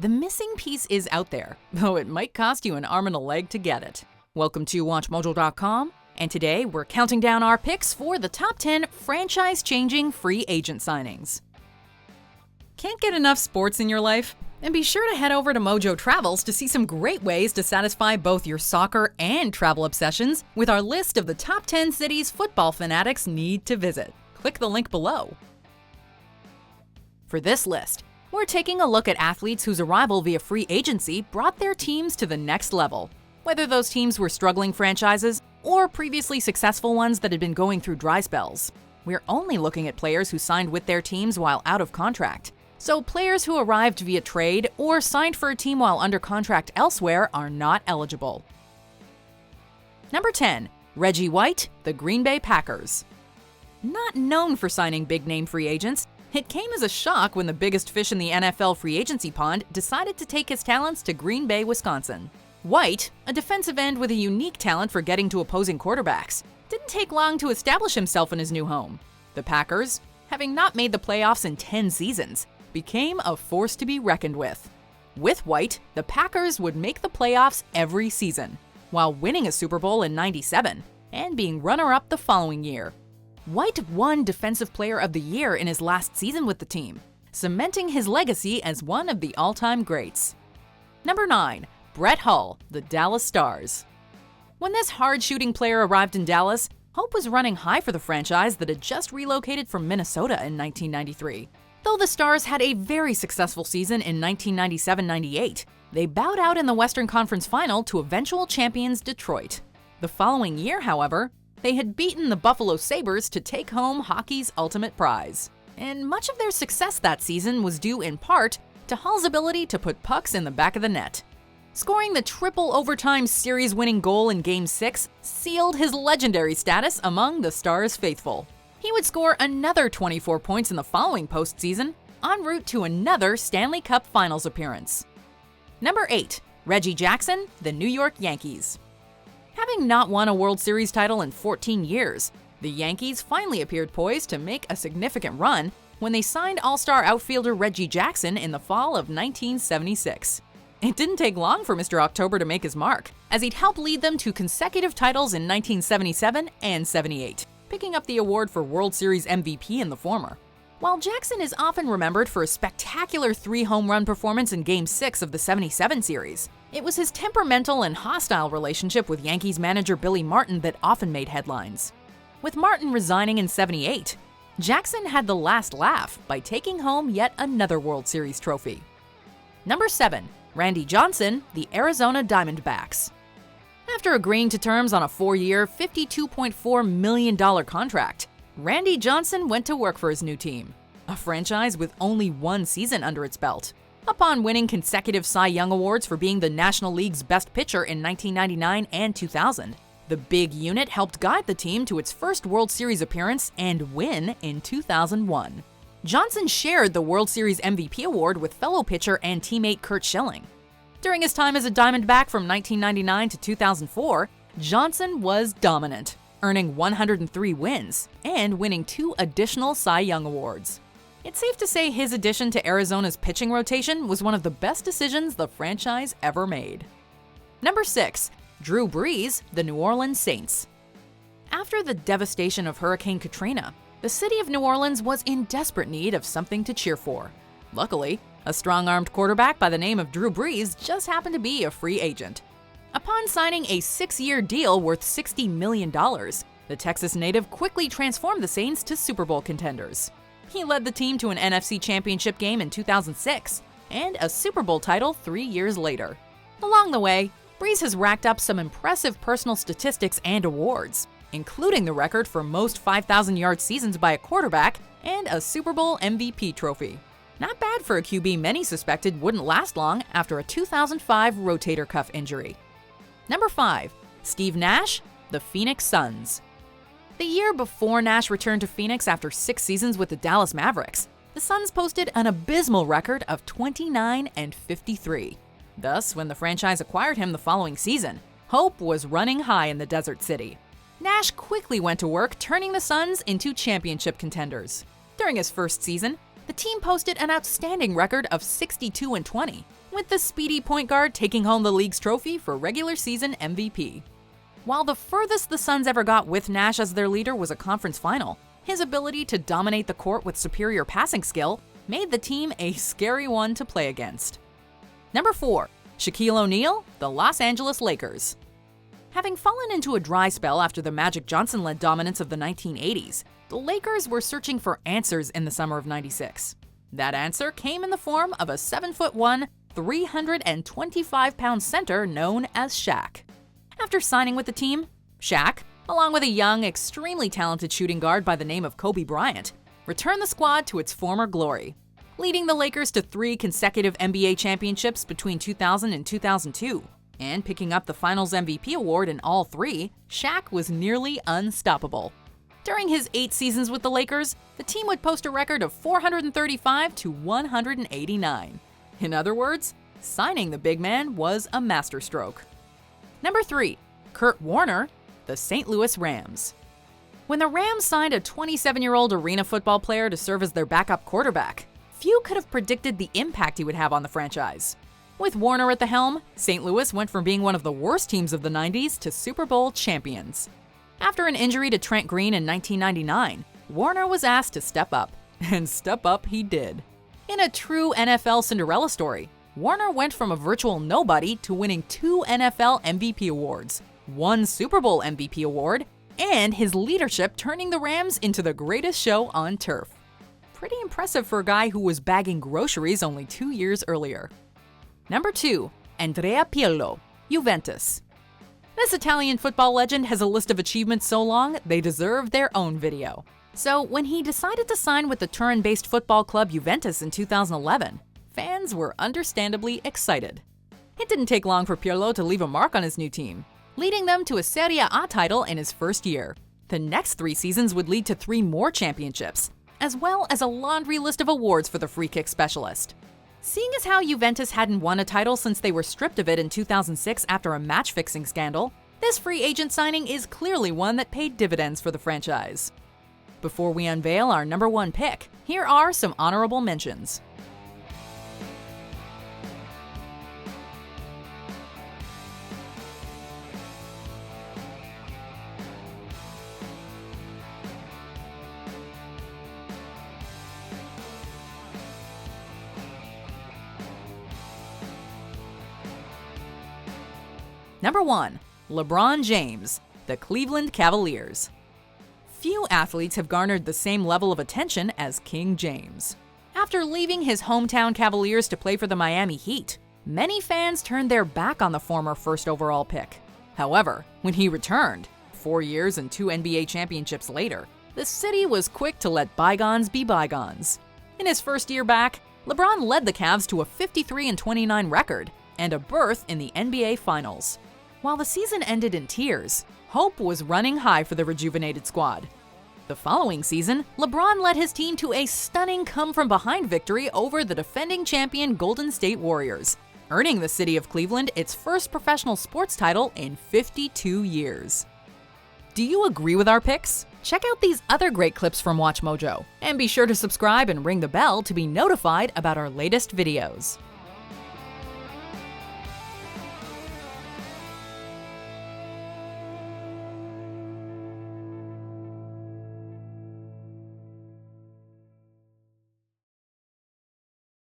The missing piece is out there, though it might cost you an arm and a leg to get it. Welcome to WatchMojo.com, and today we're counting down our picks for the top 10 franchise-changing free agent signings. Can't get enough sports in your life? And be sure to head over to Mojo Travels to see some great ways to satisfy both your soccer and travel obsessions with our list of the top 10 cities football fanatics need to visit. Click the link below. For this list, we're taking a look at athletes whose arrival via free agency brought their teams to the next level. Whether those teams were struggling franchises or previously successful ones that had been going through dry spells. We're only looking at players who signed with their teams while out of contract. So players who arrived via trade or signed for a team while under contract elsewhere are not eligible. Number 10. Reggie White, the Green Bay Packers. Not known for signing big-name free agents, it came as a shock when the biggest fish in the NFL free agency pond decided to take his talents to Green Bay, Wisconsin. White, a defensive end with a unique talent for getting to opposing quarterbacks, didn't take long to establish himself in his new home. The Packers, having not made the playoffs in 10 seasons, became a force to be reckoned with. With White, the Packers would make the playoffs every season, while winning a Super Bowl in '97 and being runner-up the following year. White won Defensive Player of the Year in his last season with the team, cementing his legacy as one of the all-time greats. Number 9. Brett Hull, the Dallas Stars. When this hard-shooting player arrived in Dallas, hope was running high for the franchise that had just relocated from Minnesota in 1993. Though the Stars had a very successful season in 1997-98, they bowed out in the Western Conference Final to eventual champions Detroit. The following year, however, they had beaten the Buffalo Sabres to take home hockey's ultimate prize. And much of their success that season was due in part to Hull's ability to put pucks in the back of the net. Scoring the triple overtime series-winning goal in Game 6 sealed his legendary status among the Stars faithful. He would score another 24 points in the following postseason, en route to another Stanley Cup Finals appearance. Number 8. Reggie Jackson, the New York Yankees. Having not won a World Series title in 14 years, the Yankees finally appeared poised to make a significant run when they signed All-Star outfielder Reggie Jackson in the fall of 1976. It didn't take long for Mr. October to make his mark, as he'd helped lead them to consecutive titles in 1977 and '78. Picking up the award for World Series MVP in the former. While Jackson is often remembered for a spectacular 3-home run performance in Game 6 of the '77 series, it was his temperamental and hostile relationship with Yankees manager Billy Martin that often made headlines. With Martin resigning in '78, Jackson had the last laugh by taking home yet another World Series trophy. Number 7. Randy Johnson, the Arizona Diamondbacks. After agreeing to terms on a 4-year, $52.4 million contract, Randy Johnson went to work for his new team, a franchise with only one season under its belt. Upon winning consecutive Cy Young Awards for being the National League's best pitcher in 1999 and 2000, the big unit helped guide the team to its first World Series appearance and win in 2001. Johnson shared the World Series MVP award with fellow pitcher and teammate Curt Schilling. During his time as a Diamondback from 1999 to 2004, Johnson was dominant, earning 103 wins and winning 2 additional Cy Young Awards. It's safe to say his addition to Arizona's pitching rotation was one of the best decisions the franchise ever made. Number 6. Drew Brees, the New Orleans Saints. After the devastation of Hurricane Katrina, the city of New Orleans was in desperate need of something to cheer for. Luckily, a strong-armed quarterback by the name of Drew Brees just happened to be a free agent. Upon signing a 6-year deal worth $60 million, the Texas native quickly transformed the Saints to Super Bowl contenders. He led the team to an NFC Championship game in 2006 and a Super Bowl title 3 years later. Along the way, Brees has racked up some impressive personal statistics and awards, including the record for most 5,000-yard seasons by a quarterback and a Super Bowl MVP trophy. Not bad for a QB many suspected wouldn't last long after a 2005 rotator cuff injury. Number 5. Steve Nash, the Phoenix Suns. The year before Nash returned to Phoenix after 6 seasons with the Dallas Mavericks, the Suns posted an abysmal record of 29-53. Thus, when the franchise acquired him the following season, hope was running high in the Desert City. Nash quickly went to work turning the Suns into championship contenders. During his first season, The team posted an outstanding record of 62-20, with the speedy point guard taking home the league's trophy for regular season MVP. While the furthest the Suns ever got with Nash as their leader was a conference final, his ability to dominate the court with superior passing skill made the team a scary one to play against. Number 4. Shaquille O'Neal, the Los Angeles Lakers. Having fallen into a dry spell after the Magic Johnson-led dominance of the 1980s, the Lakers were searching for answers in the summer of '96. That answer came in the form of a 7'1", 325-pound center known as Shaq. After signing with the team, Shaq, along with a young, extremely talented shooting guard by the name of Kobe Bryant, returned the squad to its former glory. Leading the Lakers to 3 consecutive NBA championships between 2000 and 2002, and picking up the Finals MVP award in all 3, Shaq was nearly unstoppable. During his 8 seasons with the Lakers, the team would post a record of 435 to 189. In other words, signing the big man was a masterstroke. Number 3. Kurt Warner, the St. Louis Rams. When the Rams signed a 27-year-old arena football player to serve as their backup quarterback, few could have predicted the impact he would have on the franchise. With Warner at the helm, St. Louis went from being one of the worst teams of the 90s to Super Bowl champions. After an injury to Trent Green in 1999, Warner was asked to step up, and step up he did. In a true NFL Cinderella story, Warner went from a virtual nobody to winning 2 NFL MVP awards, 1 Super Bowl MVP award, and his leadership turning the Rams into the greatest show on turf. Pretty impressive for a guy who was bagging groceries only 2 years earlier. Number 2. Andrea Pirlo, Juventus. This Italian football legend has a list of achievements so long they deserve their own video. So when he decided to sign with the Turin-based football club Juventus in 2011, fans were understandably excited. It didn't take long for Pirlo to leave a mark on his new team, leading them to a Serie A title in his first year. The next 3 seasons would lead to 3 more championships, as well as a laundry list of awards for the free kick specialist. Seeing as how Juventus hadn't won a title since they were stripped of it in 2006 after a match-fixing scandal, this free agent signing is clearly one that paid dividends for the franchise. Before we unveil our number 1 pick, here are some honorable mentions. Number 1. LeBron James, the Cleveland Cavaliers. Few athletes have garnered the same level of attention as King James. After leaving his hometown Cavaliers to play for the Miami Heat, many fans turned their back on the former first overall pick. However, when he returned, 4 years and 2 NBA championships later, the city was quick to let bygones be bygones. In his first year back, LeBron led the Cavs to a 53-29 record and a berth in the NBA Finals. While the season ended in tears, hope was running high for the rejuvenated squad. The following season, LeBron led his team to a stunning come-from-behind victory over the defending champion Golden State Warriors, earning the city of Cleveland its first professional sports title in 52 years. Do you agree with our picks? Check out these other great clips from WatchMojo, and be sure to subscribe and ring the bell to be notified about our latest videos.